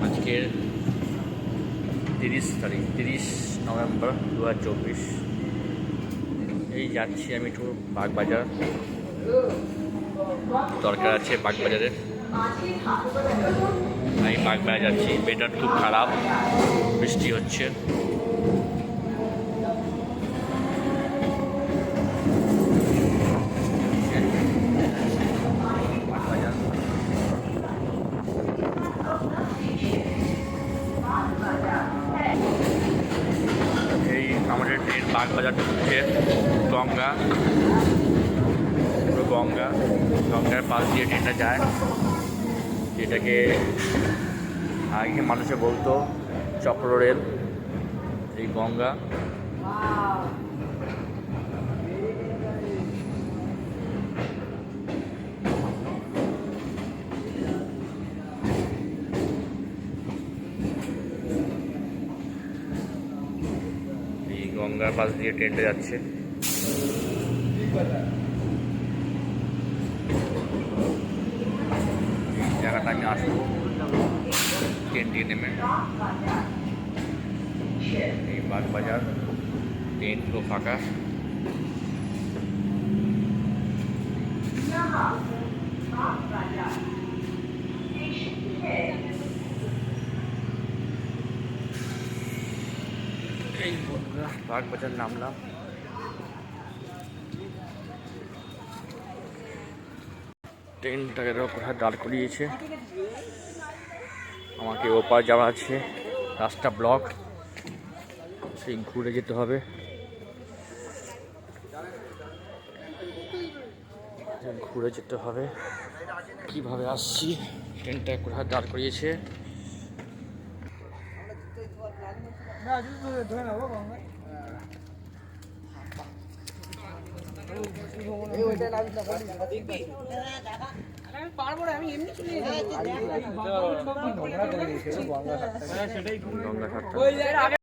আজকের 30 নভেম্বর 2024। এই যাচ্ছি আমি একটু বাগবাজার, দরকার আছে বাগবাজারে। আমি বাগবাজার যাচ্ছি, ওয়েদার খুব খারাপ, বৃষ্টি হচ্ছে। এই আমাদের ট্রেন বাগবাজার ঢুকছে, গঙ্গার পাশ দিয়ে ট্রেনটা যায়, যেটাকে আগে মানুষে বলতো চক্র রেল। এই গঙ্গা গঙ্গার পাশ দিয়ে ট্রেনটা যাচ্ছে। এই জায়গাটা আমি আসবো ট্রেন দিয়ে নেমে। এই বাগবাজার, ট্রেন পুরো ফাঁকা। এই বাগবাজার নামলাম। ট্রেনটাকে কোথায় দাঁড় করিয়েছে, আমাকে ওপার যাওয়া আছে, রাস্তা ব্লক, সেই ঘুরে যেতে হবে। কিভাবে আসছি, ট্রেনটা কোথায় দাঁড় করিয়েছে। আমি এমনি চলে গঙ্গা ঘাট।